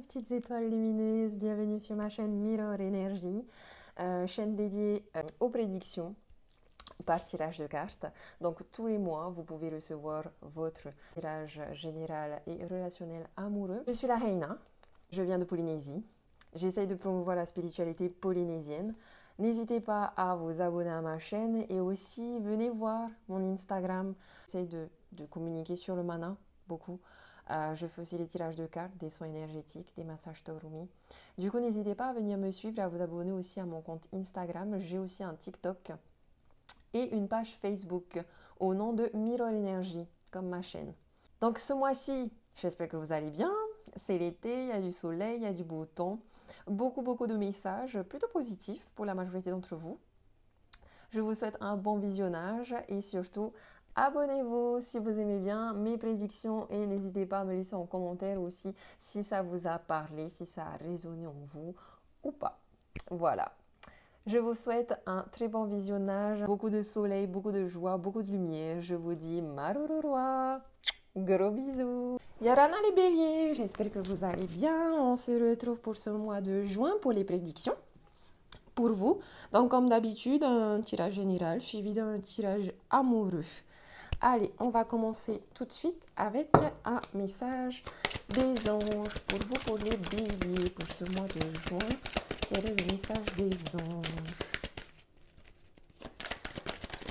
petites étoiles lumineuses, bienvenue sur ma chaîne Mirror Energy, chaîne dédiée aux prédictions par tirage de cartes. Donc tous les mois, vous pouvez recevoir votre tirage général et relationnel amoureux. Je suis la Reina, je viens de Polynésie. J'essaye de promouvoir la spiritualité polynésienne. N'hésitez pas à vous abonner à ma chaîne et aussi venez voir mon Instagram. J'essaye de communiquer sur le mana beaucoup. Je fais aussi les tirages de cartes, des soins énergétiques, des massages Torumi. Du coup, n'hésitez pas à venir me suivre et à vous abonner aussi à mon compte Instagram. J'ai aussi un TikTok et une page Facebook au nom de Mirror Energy, comme ma chaîne. Donc ce mois-ci, j'espère que vous allez bien. C'est l'été, il y a du soleil, il y a du beau temps. Beaucoup de messages plutôt positifs pour la majorité d'entre vous. Je vous souhaite un bon visionnage et surtout, abonnez-vous si vous aimez bien mes prédictions et n'hésitez pas à me laisser en commentaire aussi si ça vous a parlé, si ça a résonné en vous ou pas. Voilà. Je vous souhaite un très bon visionnage, beaucoup de soleil, beaucoup de joie, beaucoup de lumière. Je vous dis marororoa, gros bisous. Yarana les béliers, j'espère que vous allez bien. On se retrouve pour ce mois de juin pour les prédictions. Pour vous, donc comme d'habitude, un tirage général suivi d'un tirage amoureux. Allez, on va commencer tout de suite avec un message des anges pour vous, pour les béliers, pour ce mois de juin. Quel est le message des anges?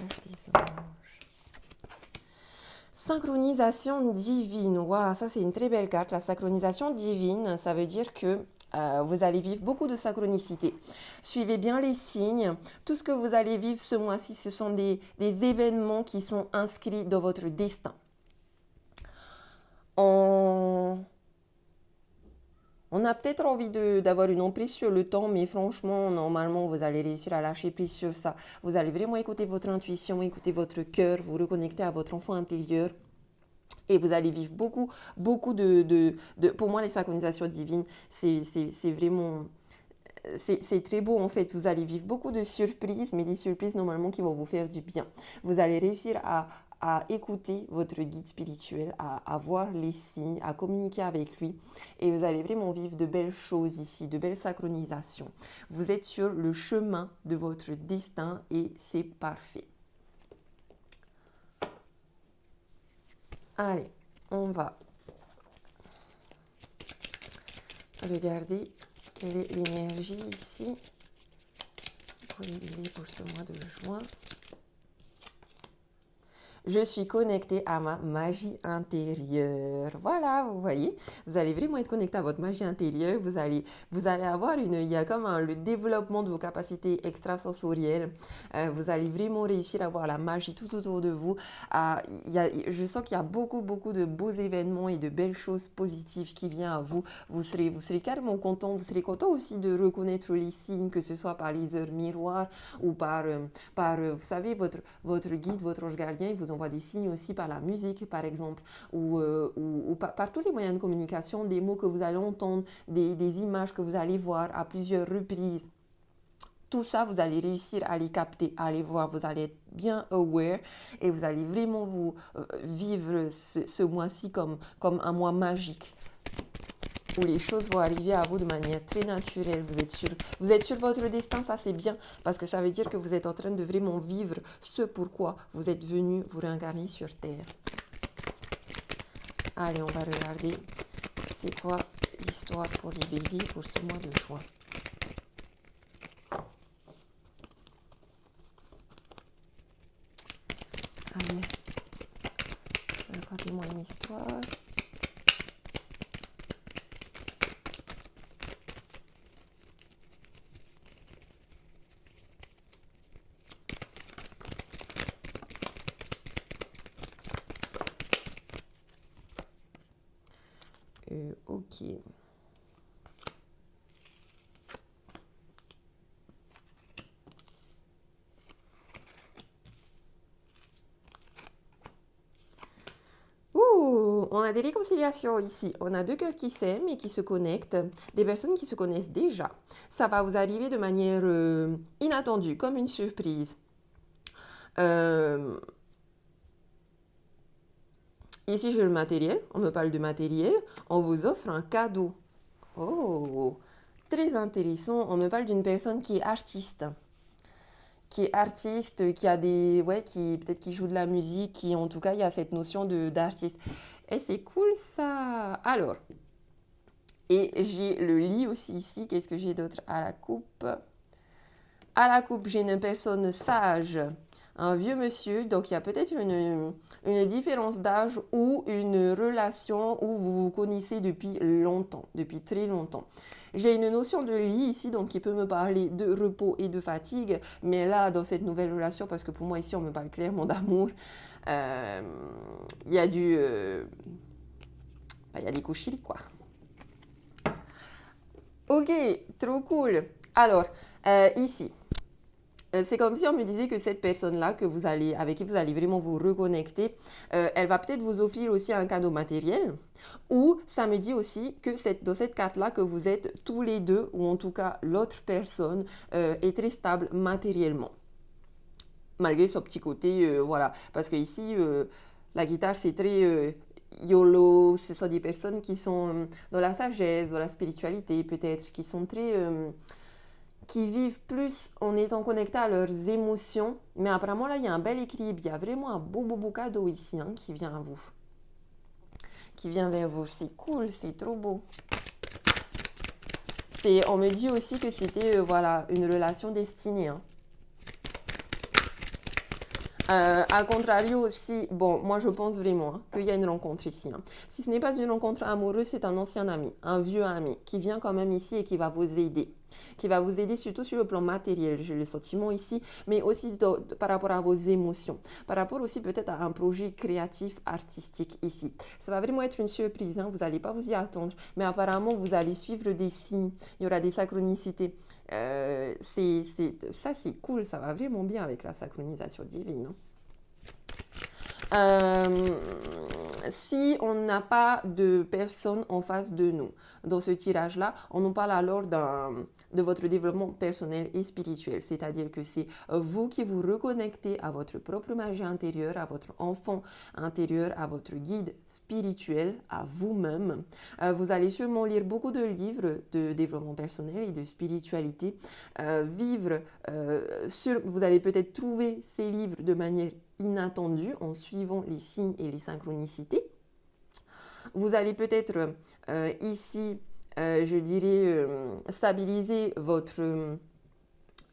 Message des anges. Synchronisation divine. Waouh, ça c'est une très belle carte. La synchronisation divine, ça veut dire que vous allez vivre beaucoup de synchronicité. Suivez bien les signes. Tout ce que vous allez vivre ce mois-ci, ce sont des événements qui sont inscrits dans votre destin. On a peut-être envie d'avoir une emprise sur le temps, mais franchement, normalement, vous allez réussir à lâcher prise sur ça. Vous allez vraiment écouter votre intuition, écouter votre cœur, vous reconnecter à votre enfant intérieur. Et vous allez vivre beaucoup de... Pour moi, les synchronisations divines, c'est vraiment... C'est très beau en fait, vous allez vivre beaucoup de surprises, mais des surprises normalement qui vont vous faire du bien. Vous allez réussir à écouter votre guide spirituel, à voir les signes, à communiquer avec lui. Et vous allez vraiment vivre de belles choses ici, de belles synchronisations. Vous êtes sur le chemin de votre destin et c'est parfait. Allez, on va regarder quelle est l'énergie ici pour les béliers pour ce mois de juin. Je suis connectée à ma magie intérieure. Voilà, vous voyez, vous allez vraiment être connecté à votre magie intérieure. vous allez avoir il y a comme le développement de vos capacités extrasensorielles. Vous allez vraiment réussir à voir la magie tout autour de vous. Je sens qu'il y a beaucoup de beaux événements et de belles choses positives qui viennent à vous. Vous serez carrément content. Vous serez content aussi de reconnaître les signes, que ce soit par les heures miroirs ou par vous savez, votre guide, votre ange gardien. Il vous envoie des signes aussi par la musique, par exemple, ou par tous les moyens de communication, des mots que vous allez entendre, des images que vous allez voir à plusieurs reprises. Tout ça, vous allez réussir à les capter, à les voir. Vous allez être bien aware et vous allez vraiment vous vivre ce mois-ci comme un mois magique, où les choses vont arriver à vous de manière très naturelle. Vous êtes sur votre destin, ça c'est bien, parce que ça veut dire que vous êtes en train de vraiment vivre ce pourquoi vous êtes venu vous réincarner sur Terre. Allez, on va regarder c'est quoi l'histoire pour les béliers pour ce mois de juin. Allez, racontez-moi une histoire. Ok. On a des réconciliations ici. On a deux cœurs qui s'aiment et qui se connectent. Des personnes qui se connaissent déjà. Ça va vous arriver de manière inattendue, comme une surprise. Ici, j'ai le matériel. On me parle de matériel. On vous offre un cadeau. Oh, très intéressant. On me parle d'une personne qui est artiste. Qui est artiste, qui a des... Ouais, qui peut-être qui joue de la musique, qui en tout cas, il y a cette notion d'artiste. Et c'est cool ça. Alors, et j'ai le lit aussi ici. Qu'est-ce que j'ai d'autre à la coupe? À la coupe, j'ai une personne sage, un vieux monsieur. Donc, il y a peut-être une différence d'âge ou une relation où vous vous connaissez depuis longtemps, depuis très longtemps. J'ai une notion de lit ici, donc qui peut me parler de repos et de fatigue. Mais là, dans cette nouvelle relation, parce que pour moi, ici, on me parle clairement d'amour, il y a il y a des couchis, quoi. Ok, trop cool. Alors, ici, c'est comme si on me disait que cette personne-là avec qui vous allez vraiment vous reconnecter, elle va peut-être vous offrir aussi un cadeau matériel. Ou ça me dit aussi que dans cette carte-là, que vous êtes tous les deux, ou en tout cas l'autre personne, est très stable matériellement. Malgré ce petit côté, voilà. Parce que ici, la guitare, c'est très YOLO. Ce sont des personnes qui sont dans la sagesse, dans la spiritualité peut-être, qui sont très... qui vivent plus en étant connectés à leurs émotions. Mais apparemment, là, il y a un bel équilibre. Il y a vraiment un beau cadeau ici qui vient à vous. Qui vient vers vous. C'est cool, c'est trop beau. On me dit aussi que c'était voilà, une relation destinée. À contrario aussi, bon, moi je pense vraiment qu'il y a une rencontre ici. Si ce n'est pas une rencontre amoureuse, c'est un ancien ami, un vieux ami qui vient quand même ici et qui va vous aider. Qui va vous aider surtout sur le plan matériel, j'ai le sentiment ici, mais aussi par rapport à vos émotions, par rapport aussi peut-être à un projet créatif, artistique ici. Ça va vraiment être une surprise, vous n'allez pas vous y attendre, mais apparemment vous allez suivre des signes, il y aura des synchronicités. Ça c'est cool, ça va vraiment bien avec la synchronisation divine. Si on n'a pas de personne en face de nous dans ce tirage-là, on nous parle alors de votre développement personnel et spirituel. C'est-à-dire que c'est vous qui vous reconnectez à votre propre magie intérieure, à votre enfant intérieur, à votre guide spirituel, à vous-même. Vous allez sûrement lire beaucoup de livres de développement personnel et de spiritualité. Vous allez peut-être trouver ces livres de manière inattendue en suivant les signes et les synchronicités. Vous allez peut-être ici, je dirais, stabiliser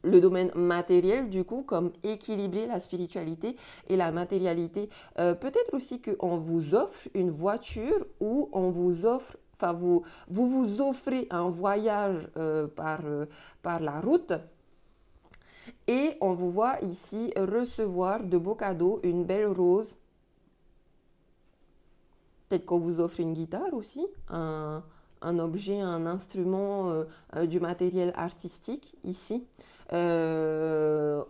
le domaine matériel, du coup, comme équilibrer la spiritualité et la matérialité. Peut-être aussi qu'on vous offre une voiture ou on vous offre, enfin, vous offrez un voyage par la route. Et on vous voit ici recevoir de beaux cadeaux, une belle rose. Peut-être qu'on vous offre une guitare aussi, un objet, un instrument, du matériel artistique ici. En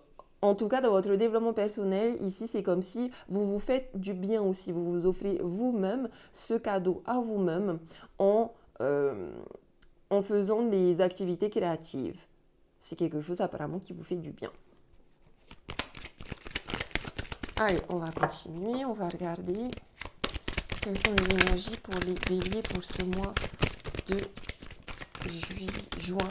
tout cas, dans votre développement personnel, ici, c'est comme si vous vous faites du bien aussi. Vous vous offrez vous-même ce cadeau à vous-même en faisant des activités créatives. C'est quelque chose apparemment qui vous fait du bien. Allez, on va continuer, on va regarder quelles sont les énergies pour les béliers pour ce mois de juin.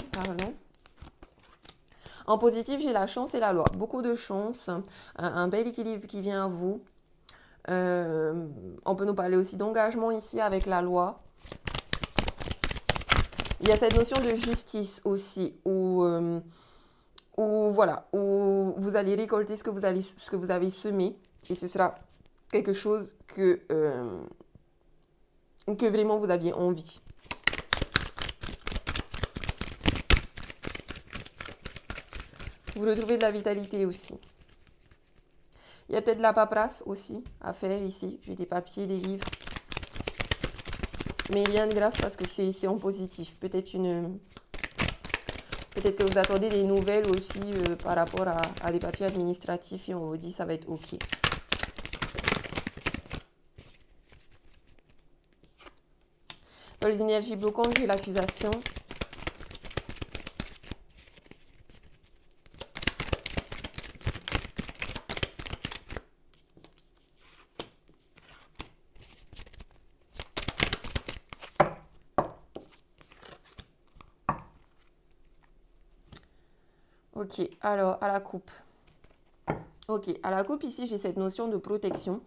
En positif, j'ai la chance et la loi. Beaucoup de chance, un bel équilibre qui vient à vous. On peut nous parler aussi d'engagement ici avec la loi. Il y a cette notion de justice aussi, où vous allez récolter ce que vous avez semé, et ce sera quelque chose que vraiment vous aviez envie. Vous retrouvez de la vitalité aussi. Il y a peut-être de la paperasse aussi à faire ici. J'ai des papiers, des livres. Mais rien de grave parce que c'est en positif. Peut-être que vous attendez des nouvelles aussi par rapport à des papiers administratifs et on vous dit ça va être OK. Dans les énergies bloquantes, j'ai l'accusation. Ok, alors à la coupe. Ok, à la coupe ici, j'ai cette notion de protection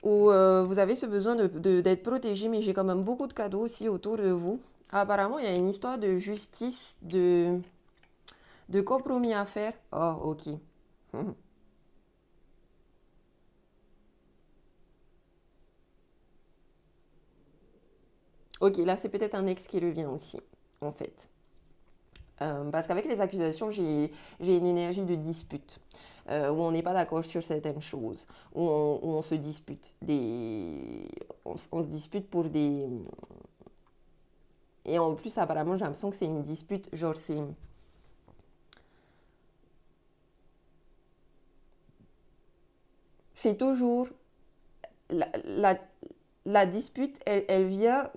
où vous avez ce besoin d'être protégé, mais j'ai quand même beaucoup de cadeaux aussi autour de vous. Apparemment, il y a une histoire de justice, de compromis à faire. Oh, ok. Ok, là, c'est peut-être un ex qui revient aussi, en fait. Parce qu'avec les accusations, j'ai une énergie de dispute, où on n'est pas d'accord sur certaines choses, où on se dispute. On se dispute pour des... Et en plus, apparemment, j'ai l'impression que c'est une dispute, genre c'est toujours... La, la, la dispute, elle vient,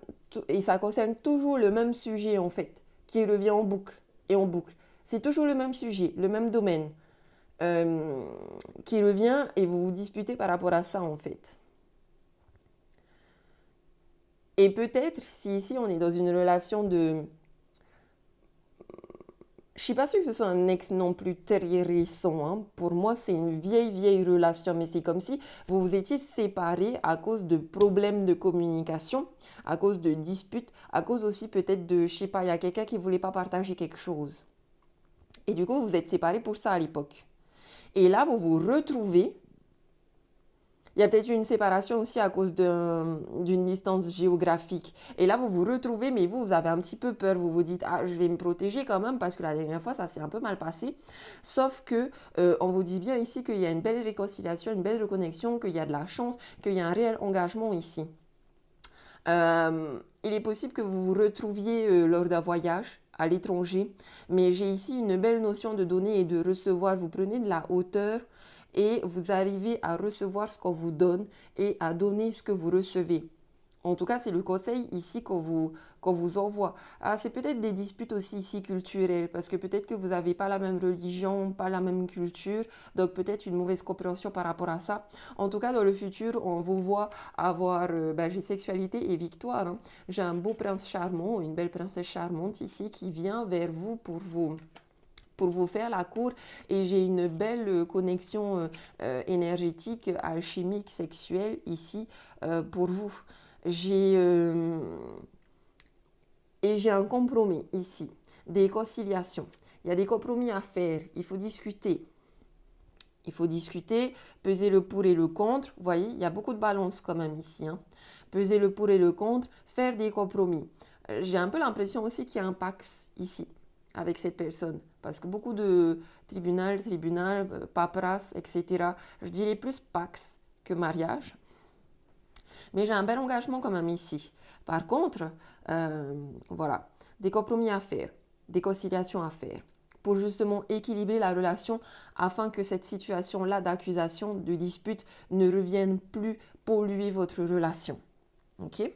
et ça concerne toujours le même sujet, en fait, qui revient en boucle et en boucle. C'est toujours le même sujet, le même domaine. euh, qui revient et vous vous disputez par rapport à ça en fait. Et peut-être si ici on est dans une relation de... Je suis pas sûre que ce soit un ex non plus très récent, hein. Pour moi, c'est une vieille relation, mais c'est comme si vous vous étiez séparés à cause de problèmes de communication, à cause de disputes, à cause aussi peut-être de, je sais pas, il y a quelqu'un qui voulait pas partager quelque chose. Et du coup, vous êtes séparés pour ça à l'époque. Et là, vous vous retrouvez. Il y a peut-être une séparation aussi à cause d'une distance géographique. Et là, vous vous retrouvez, mais vous avez un petit peu peur. Vous vous dites, ah, je vais me protéger quand même parce que la dernière fois, ça s'est un peu mal passé. Sauf que on vous dit bien ici qu'il y a une belle réconciliation, une belle reconnexion, qu'il y a de la chance, qu'il y a un réel engagement ici. Il est possible que vous vous retrouviez lors d'un voyage à l'étranger, mais j'ai ici une belle notion de donner et de recevoir. Vous prenez de la hauteur et vous arrivez à recevoir ce qu'on vous donne et à donner ce que vous recevez. En tout cas, c'est le conseil ici qu'on vous envoie. Ah, c'est peut-être des disputes aussi ici culturelles, parce que peut-être que vous n'avez pas la même religion, pas la même culture, donc peut-être une mauvaise compréhension par rapport à ça. En tout cas, dans le futur, on vous voit avoir, j'ai sexualité et victoire, hein. J'ai un beau prince charmant, une belle princesse charmante ici qui vient vers vous pour vous faire la cour et j'ai une belle connexion énergétique, alchimique, sexuelle ici pour vous. J'ai et j'ai un compromis ici, des conciliations. Il y a des compromis à faire, il faut discuter. Il faut discuter, peser le pour et le contre. Vous voyez, il y a beaucoup de balance quand même ici, hein. Peser le pour et le contre, faire des compromis. J'ai un peu l'impression aussi qu'il y a un pax ici avec cette personne. Parce que beaucoup de tribunal, paperasse, etc. Je dirais plus pax que mariage. Mais j'ai un bel engagement quand même ici. Par contre, voilà, des compromis à faire, des conciliations à faire pour justement équilibrer la relation afin que cette situation-là d'accusation, de dispute ne revienne plus polluer votre relation. Ok?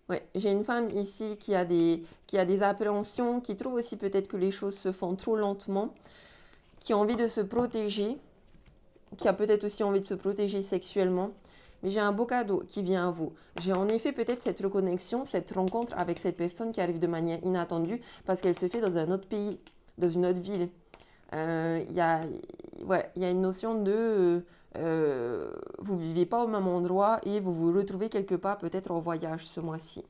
Ouais, j'ai une femme ici qui a des appréhensions, qui trouve aussi peut-être que les choses se font trop lentement, qui a envie de se protéger, qui a peut-être aussi envie de se protéger sexuellement. Mais j'ai un beau cadeau qui vient à vous. J'ai en effet peut-être cette reconnexion, cette rencontre avec cette personne qui arrive de manière inattendue parce qu'elle se fait dans un autre pays, dans une autre ville. Il y a, ouais, y a une notion de vous vivez pas au même endroit et vous vous retrouvez quelque part peut-être en voyage ce mois-ci.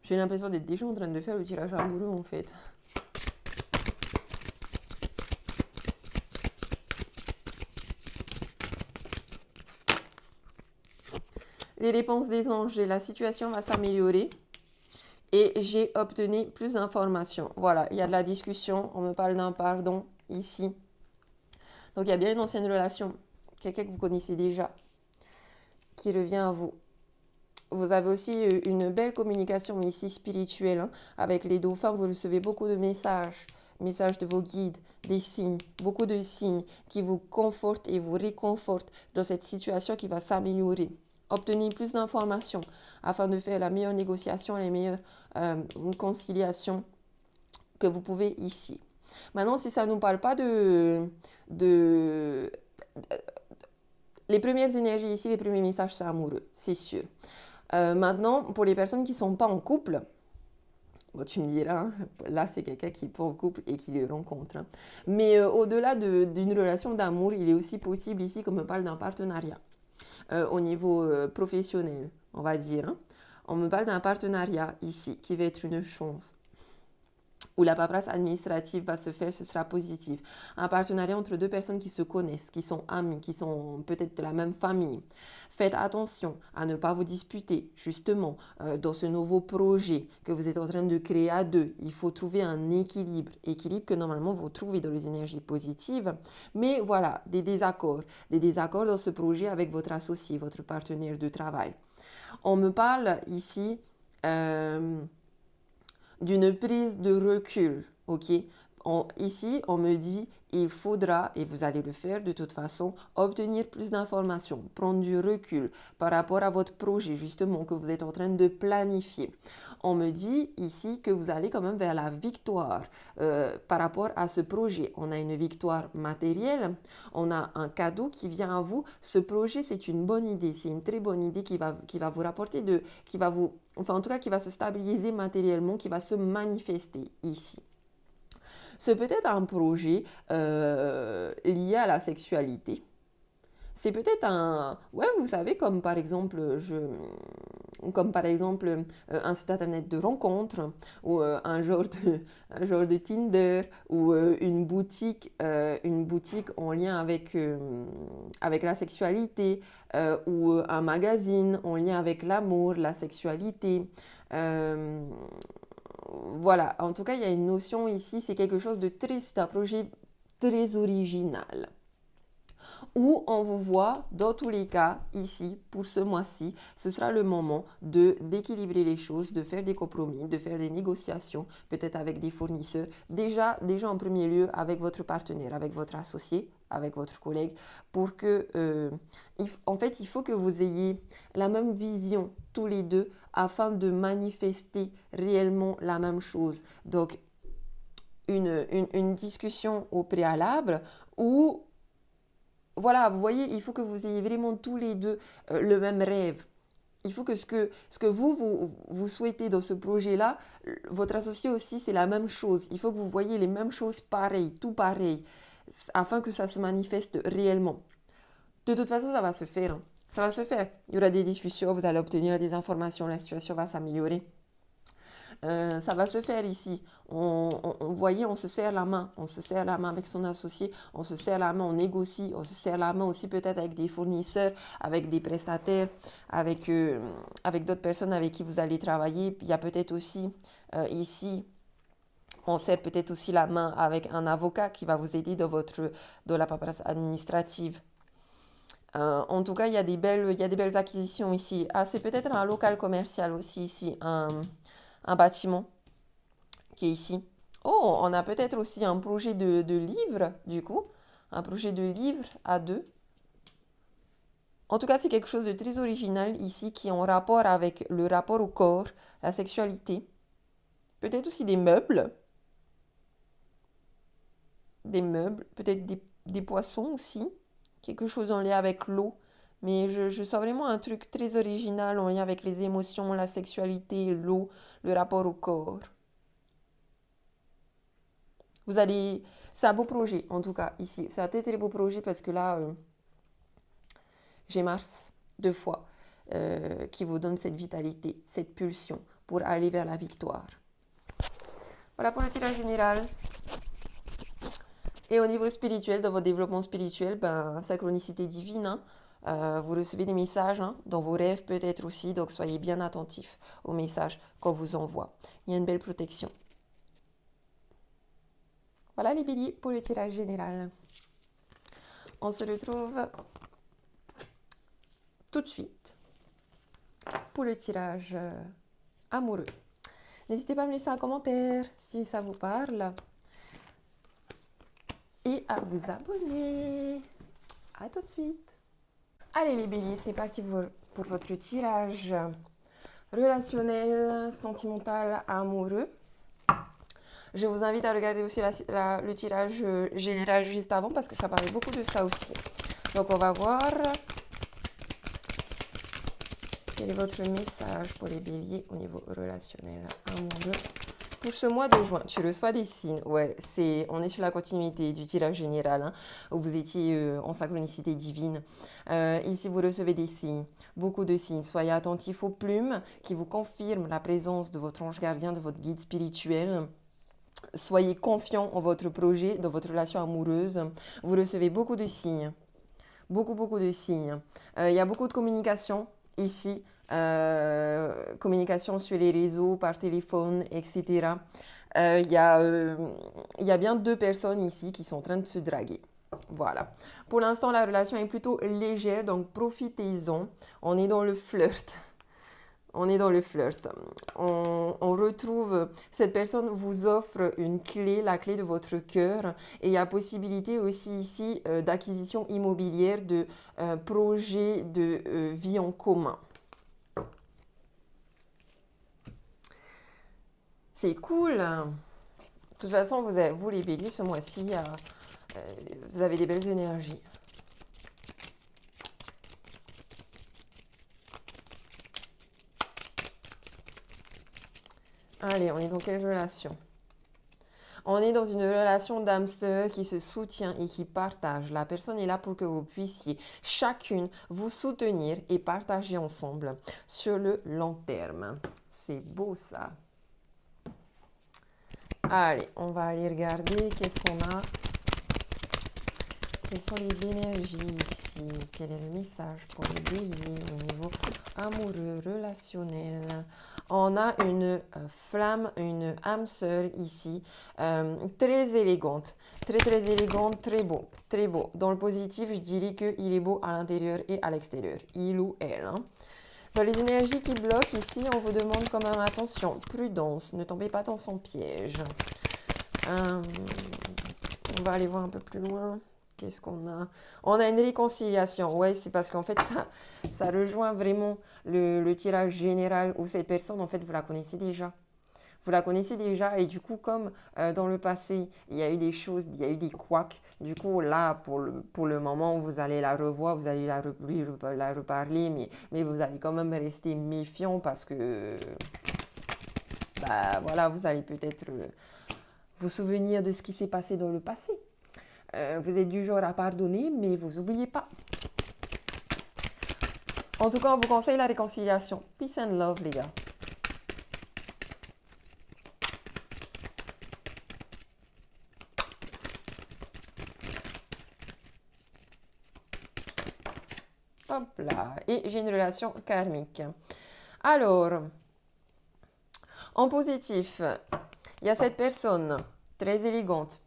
J'ai l'impression d'être déjà en train de faire le tirage amoureux en fait. Les réponses des anges, la situation va s'améliorer et j'ai obtenu plus d'informations. Voilà, il y a de la discussion, on me parle d'un pardon ici. Donc il y a bien une ancienne relation, quelqu'un que vous connaissez déjà, qui revient à vous. Vous avez aussi une belle communication ici spirituelle, hein. Avec les dauphins, vous recevez beaucoup de messages de vos guides, des signes, beaucoup de signes qui vous confortent et vous réconfortent dans cette situation qui va s'améliorer. Obtenez plus d'informations afin de faire la meilleure négociation, les meilleures conciliations que vous pouvez ici. Maintenant, si ça ne nous parle pas de... Les premières énergies ici, les premiers messages, c'est amoureux, c'est sûr. Maintenant, pour les personnes qui ne sont pas en couple, bon, tu me diras, hein, là c'est quelqu'un qui est pas en couple et qui le rencontre. Hein. Mais au-delà d'une relation d'amour, il est aussi possible ici qu'on me parle d'un partenariat au niveau professionnel, on va dire. Hein. On me parle d'un partenariat ici qui va être une chance. Où la paperasse administrative va se faire, ce sera positif. Un partenariat entre deux personnes qui se connaissent, qui sont amies, qui sont peut-être de la même famille. Faites attention à ne pas vous disputer, justement, dans ce nouveau projet que vous êtes en train de créer à deux. Il faut trouver un équilibre que normalement vous trouvez dans les énergies positives. Mais voilà, des désaccords dans ce projet avec votre associé, votre partenaire de travail. On me parle ici... d'une prise de recul, ok? Ici, on me dit, il faudra, et vous allez le faire de toute façon, obtenir plus d'informations, prendre du recul par rapport à votre projet, justement, que vous êtes en train de planifier. On me dit ici que vous allez quand même vers la victoire par rapport à ce projet. On a une victoire matérielle, on a un cadeau qui vient à vous. Ce projet, c'est une bonne idée, c'est une très bonne idée qui va vous rapporter, enfin en tout cas qui va se stabiliser matériellement, qui va se manifester ici. C'est peut-être un projet lié à la sexualité. C'est peut-être ouais, vous savez, comme par exemple, un site internet de rencontre, ou un genre de Tinder, ou une boutique en lien avec la sexualité, ou un magazine en lien avec l'amour, la sexualité. Voilà, en tout cas, il y a une notion ici, c'est un projet très original. Où on vous voit, dans tous les cas, ici, pour ce mois-ci, ce sera le moment d'équilibrer les choses, de faire des compromis, de faire des négociations, peut-être avec des fournisseurs, déjà en premier lieu avec votre partenaire, avec votre associé, avec votre collègue, pour que, en fait, il faut que vous ayez la même vision tous les deux afin de manifester réellement la même chose. Donc, une discussion au préalable où voilà, vous voyez, il faut que vous ayez vraiment tous les deux le même rêve. Il faut que ce que vous souhaitez dans ce projet-là, votre associé aussi, c'est la même chose. Il faut que vous voyez les mêmes choses pareilles, tout pareil, afin que ça se manifeste réellement. De toute façon, ça va se faire. Hein. Ça va se faire. Il y aura des discussions, vous allez obtenir des informations, la situation va s'améliorer. Ça va se faire ici. Vous voyez, on se serre la main. On se serre la main avec son associé. On se serre la main, on négocie. On se serre la main aussi peut-être avec des fournisseurs, avec des prestataires, avec d'autres personnes avec qui vous allez travailler. Il y a peut-être aussi ici... On serre peut-être aussi la main avec un avocat qui va vous aider dans la paperasse administrative. En tout cas, il y a des belles acquisitions ici. Ah, c'est peut-être un local commercial aussi ici, un bâtiment qui est ici. Oh, on a peut-être aussi un projet de livre, du coup. Un projet de livre à deux. En tout cas, c'est quelque chose de très original ici qui est en rapport avec le rapport au corps, la sexualité. Peut-être aussi des meubles. Peut-être des poissons aussi. Quelque chose en lien avec l'eau. Mais je sens vraiment un truc très original en lien avec les émotions, la sexualité, l'eau, le rapport au corps. C'est un beau projet en tout cas ici. C'est un très très beau projet parce que là, j'ai Mars 2 fois qui vous donne cette vitalité, cette pulsion pour aller vers la victoire. Voilà pour le tirage général. Et au niveau spirituel, dans votre développement spirituel, synchronicité divine, hein, vous recevez des messages hein, dans vos rêves peut-être aussi, donc soyez bien attentifs aux messages qu'on vous envoie. Il y a une belle protection. Voilà les béliers pour le tirage général. On se retrouve tout de suite pour le tirage amoureux. N'hésitez pas à me laisser un commentaire si ça vous parle. Et à vous abonner. À tout de suite. Allez les béliers, c'est parti pour votre tirage relationnel, sentimental, amoureux. Je vous invite à regarder aussi le tirage général juste avant parce que ça parle beaucoup de ça aussi. Donc on va voir quel est votre message pour les béliers au niveau relationnel amoureux. Pour ce mois de juin, tu reçois des signes. Ouais, on est sur la continuité du tirage général, hein, où vous étiez en synchronicité divine. Ici, vous recevez des signes, beaucoup de signes. Soyez attentifs aux plumes qui vous confirment la présence de votre ange gardien, de votre guide spirituel. Soyez confiants en votre projet, dans votre relation amoureuse. Vous recevez beaucoup de signes. Beaucoup de signes. Il y a beaucoup de communication ici. Communication sur les réseaux, par téléphone, etc. Il y a bien 2 personnes ici qui sont en train de se draguer. Voilà. Pour l'instant, la relation est plutôt légère, donc profitez-en. On est dans le flirt. On est dans le flirt. On retrouve, cette personne vous offre une clé, la clé de votre cœur. Et il y a possibilité aussi ici d'acquisition immobilière, de projets de vie en commun. C'est cool. De toute façon, vous les béliers, ce mois-ci, vous avez des belles énergies. Allez, on est dans quelle relation? On est dans une relation d'âme sœur qui se soutient et qui partage. La personne est là pour que vous puissiez chacune vous soutenir et partager ensemble sur le long terme. C'est beau ça. Allez, on va aller regarder qu'est-ce qu'on a. Quelles sont les énergies ici? Quel est le message pour les béliers au niveau amoureux, relationnel? On a une flamme, une âme sœur ici, très élégante, très élégante, très beau, très beau. Dans le positif, je dirais qu'il est beau à l'intérieur et à l'extérieur, il ou elle. Hein. Dans les énergies qui bloquent ici, on vous demande quand même attention, prudence, ne tombez pas dans son piège. On va aller voir un peu plus loin. Qu'est-ce qu'on a? On a une réconciliation. Ouais, c'est parce qu'en fait, ça rejoint vraiment le tirage général où cette personne, en fait, vous la connaissez déjà. Vous la connaissez déjà et du coup, comme dans le passé, il y a eu des choses, il y a eu des couacs. Du coup, là, pour le moment, vous allez la revoir, vous allez la reparler, mais vous allez quand même rester méfiant parce que, bah voilà, vous allez peut-être vous souvenir de ce qui s'est passé dans le passé. Vous êtes du genre à pardonner, mais vous n'oubliez pas. En tout cas, on vous conseille la réconciliation. Peace and love, les gars. Hop là. Et j'ai une relation karmique. Alors, en positif, il y a cette personne très élégante,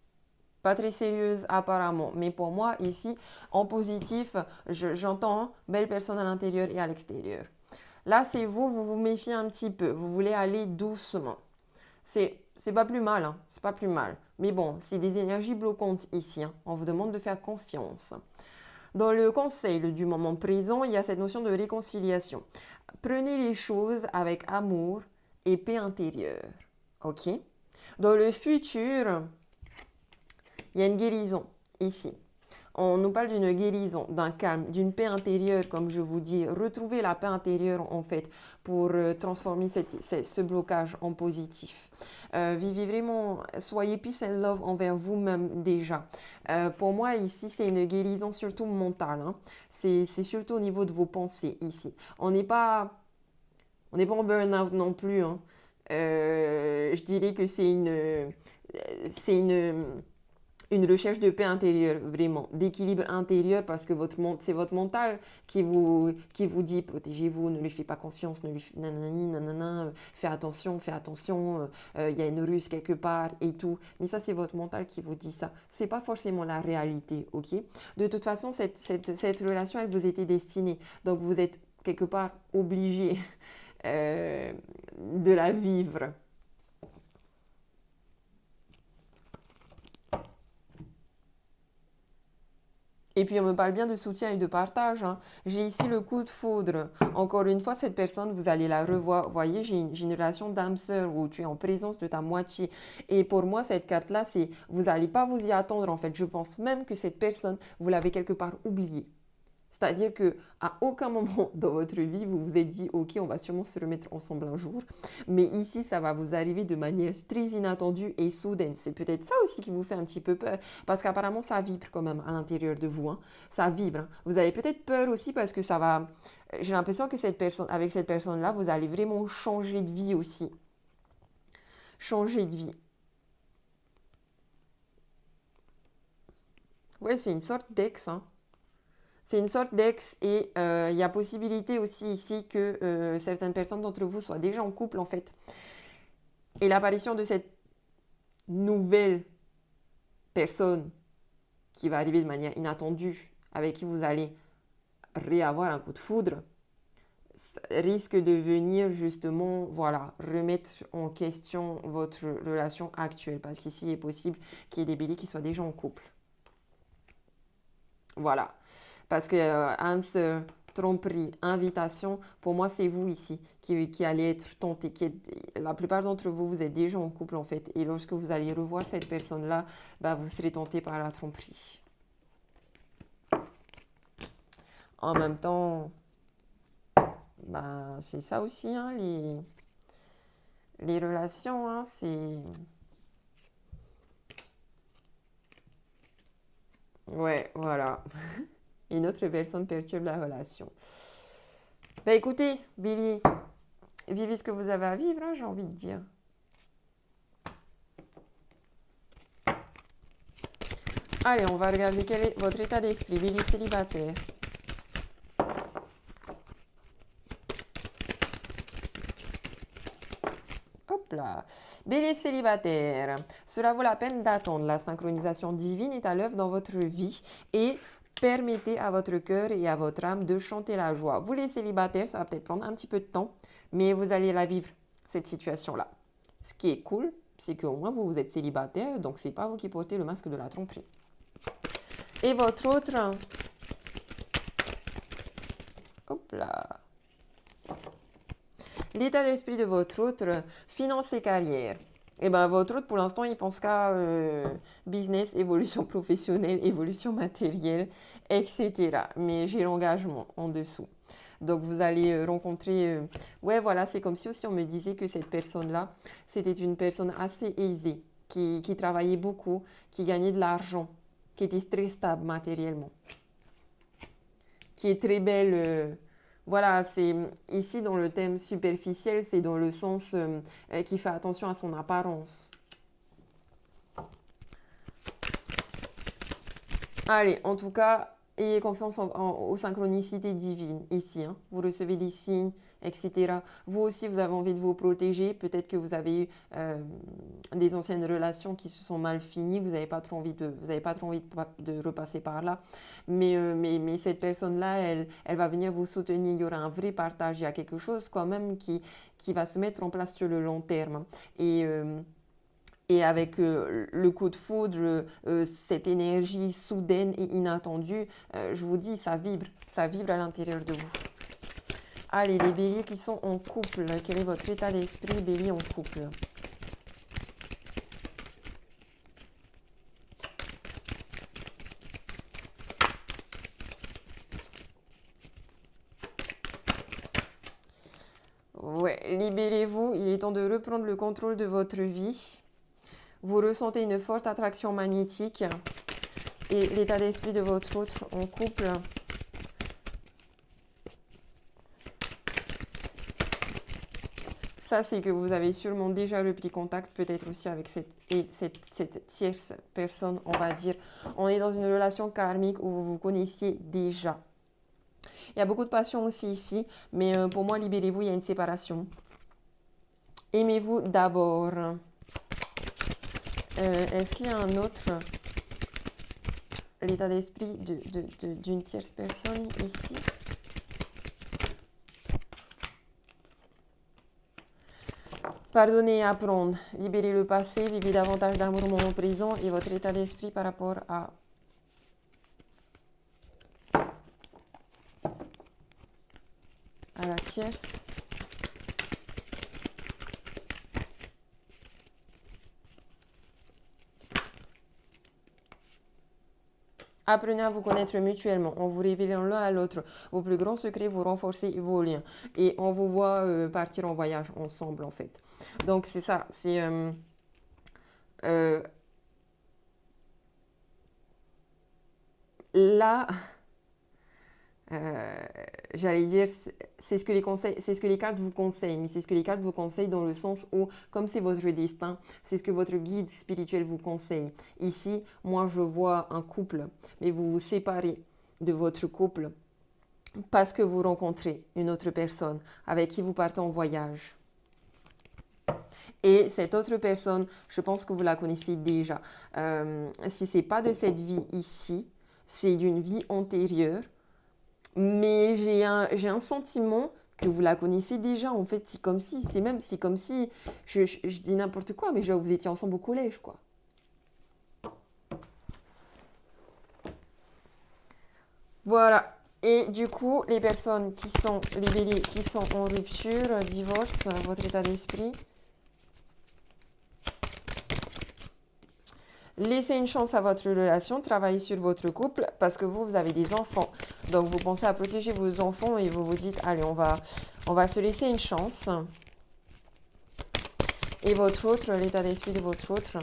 pas très sérieuse apparemment, mais pour moi ici, en positif, j'entends belle personne à l'intérieur et à l'extérieur. Là, c'est vous vous méfiez un petit peu, vous voulez aller doucement. C'est pas plus mal, hein, c'est pas plus mal. Mais bon, c'est des énergies bloquantes ici, hein. On vous demande de faire confiance. Dans le conseil du moment présent, il y a cette notion de réconciliation. Prenez les choses avec amour et paix intérieure. Ok? Dans le futur, il y a une guérison ici. On nous parle d'une guérison, d'un calme, d'une paix intérieure, comme je vous dis. Retrouvez la paix intérieure, en fait, pour transformer ce blocage en positif. Vivez vraiment, soyez peace and love envers vous-même déjà. Pour moi, ici, c'est une guérison surtout mentale. Hein. C'est surtout au niveau de vos pensées, ici. On n'est pas en burn-out non plus. Hein. Je dirais que c'est une recherche de paix intérieure, vraiment, d'équilibre intérieur, parce que c'est votre mental qui vous dit protégez-vous, ne lui faites pas confiance, ne lui nanani, nanana, fais attention, il y a une ruse quelque part et tout. Mais ça, c'est votre mental qui vous dit ça. C'est pas forcément la réalité, ok? De toute façon, cette relation, elle vous était destinée. Donc, vous êtes quelque part obligé de la vivre. Et puis on me parle bien de soutien et de partage, hein. J'ai ici le coup de foudre. Encore une fois, cette personne, vous allez la revoir. Vous voyez, j'ai une relation d'âme-sœur où tu es en présence de ta moitié. Et pour moi, cette carte-là, c'est vous n'allez pas vous y attendre en fait. Je pense même que cette personne, vous l'avez quelque part oubliée. C'est-à-dire que à aucun moment dans votre vie, vous vous êtes dit, OK, on va sûrement se remettre ensemble un jour. Mais ici, ça va vous arriver de manière très inattendue et soudaine. C'est peut-être ça aussi qui vous fait un petit peu peur. Parce qu'apparemment, ça vibre quand même à l'intérieur de vous, hein. Ça vibre, hein. Vous avez peut-être peur aussi parce que ça va... J'ai l'impression que avec cette personne-là, vous allez vraiment changer de vie aussi. Changer de vie. Ouais, c'est une sorte d'ex, hein. C'est une sorte d'ex et il y a possibilité aussi ici que certaines personnes d'entre vous soient déjà en couple en fait. Et l'apparition de cette nouvelle personne qui va arriver de manière inattendue, avec qui vous allez réavoir un coup de foudre, risque de venir justement, voilà, remettre en question votre relation actuelle. Parce qu'ici, il est possible qu'il y ait des béliers qui soient déjà en couple. Voilà. Parce que âme, tromperie, invitation, pour moi, c'est vous ici qui allez être tenté. La plupart d'entre vous, vous êtes déjà en couple en fait. Et lorsque vous allez revoir cette personne-là, bah, vous serez tenté par la tromperie. En même temps, bah, c'est ça aussi, hein, les relations, hein, c'est... Ouais, voilà. Une autre personne perturbe la relation. Bah écoutez, Billy, vivez ce que vous avez à vivre, hein, j'ai envie de dire. Allez, on va regarder quel est votre état d'esprit, Billy célibataire. Hop là. Bélier célibataire, cela vaut la peine d'attendre. La synchronisation divine est à l'œuvre dans votre vie et permettez à votre cœur et à votre âme de chanter la joie. Vous les célibataires, ça va peut-être prendre un petit peu de temps, mais vous allez la vivre, cette situation-là. Ce qui est cool, c'est qu'au moins vous êtes célibataire, donc c'est pas vous qui portez le masque de la tromperie. Et votre autre... Hop là. L'état d'esprit de votre autre, finance et carrière. Et bien, votre autre, pour l'instant, il pense qu'à business, évolution professionnelle, évolution matérielle, etc. Mais j'ai l'engagement en dessous. Donc, vous allez rencontrer... ouais, voilà, c'est comme si aussi on me disait que cette personne-là, c'était une personne assez aisée, qui travaillait beaucoup, qui gagnait de l'argent, qui était très stable matériellement, qui est très belle... voilà, c'est ici dans le thème superficiel, c'est dans le sens qui fait attention à son apparence. Allez, en tout cas, ayez confiance aux synchronicités divines ici, hein. Vous recevez des signes, etc. Vous aussi, vous avez envie de vous protéger. Peut-être que vous avez eu des anciennes relations qui se sont mal finies. Vous n'avez pas trop envie de repasser par là. Mais cette personne-là, elle va venir vous soutenir. Il y aura un vrai partage. Il y a quelque chose quand même qui va se mettre en place sur le long terme. Et avec le coup de foudre, cette énergie soudaine et inattendue, je vous dis, ça vibre à l'intérieur de vous. Allez, les béliers qui sont en couple, quel est votre état d'esprit, bélier en couple? Ouais, libérez-vous, il est temps de reprendre le contrôle de votre vie. Vous ressentez une forte attraction magnétique et l'état d'esprit de votre autre en couple. Ça, c'est que vous avez sûrement déjà repris contact, peut-être aussi avec cette tierce personne, on va dire. On est dans une relation karmique où vous vous connaissiez déjà. Il y a beaucoup de passion aussi ici, mais pour moi, libérez-vous, il y a une séparation. Aimez-vous d'abord. Est-ce qu'il y a un autre l'état d'esprit d'une tierce personne ici? Pardonnez et apprendre. Libérez le passé, vivez davantage d'amour au moment présent et votre état d'esprit par rapport à à la tierce. Apprenez à vous connaître mutuellement en vous révélant l'un à l'autre vos plus grands secrets, vous renforcez vos liens. Et on vous voit partir en voyage ensemble, en fait. Donc, c'est ça. C'est... là... j'allais dire, c'est ce que c'est ce que les cartes vous conseillent, mais c'est ce que les cartes vous conseillent dans le sens où, comme c'est votre destin, c'est ce que votre guide spirituel vous conseille. Ici, moi, je vois un couple, mais vous vous séparez de votre couple parce que vous rencontrez une autre personne avec qui vous partez en voyage. Et cette autre personne, je pense que vous la connaissez déjà. Si ce n'est pas de cette vie ici, c'est d'une vie antérieure. Mais j'ai un sentiment que vous la connaissez déjà. En fait, c'est comme si, je dis n'importe quoi, mais genre vous étiez ensemble au collège, quoi. Voilà. Et du coup, les personnes qui sont, les béliers qui sont en rupture, divorce, votre état d'esprit. Laissez une chance à votre relation, travaillez sur votre couple parce que vous avez des enfants. Donc, vous pensez à protéger vos enfants et vous vous dites, allez, on va se laisser une chance. Et votre autre, l'état d'esprit de votre autre.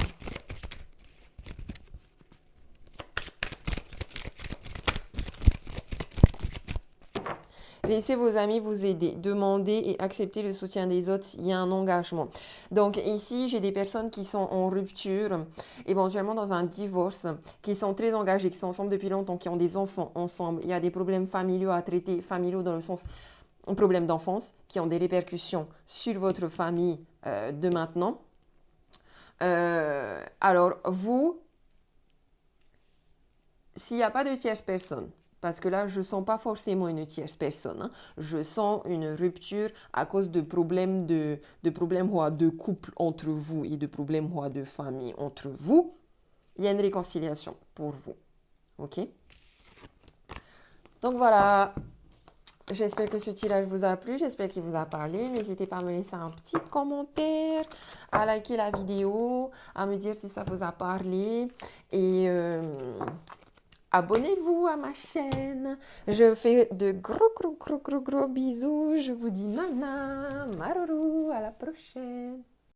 Laissez vos amis vous aider, demandez et acceptez le soutien des autres, il y a un engagement. Donc ici, j'ai des personnes qui sont en rupture, éventuellement dans un divorce, qui sont très engagées, qui sont ensemble depuis longtemps, qui ont des enfants ensemble. Il y a des problèmes familiaux à traiter, familiaux dans le sens problèmes d'enfance, qui ont des répercussions sur votre famille de maintenant. Alors vous, s'il n'y a pas de tierce personne, parce que là, je ne sens pas forcément une tierce personne. Hein. Je sens une rupture à cause de problèmes de couple entre vous et de problèmes de famille entre vous. Il y a une réconciliation pour vous. OK? Donc voilà. J'espère que ce tirage vous a plu. J'espère qu'il vous a parlé. N'hésitez pas à me laisser un petit commentaire, à liker la vidéo, à me dire si ça vous a parlé. Et... abonnez-vous à ma chaîne. Je fais de gros bisous. Je vous dis nana, maruru, à la prochaine.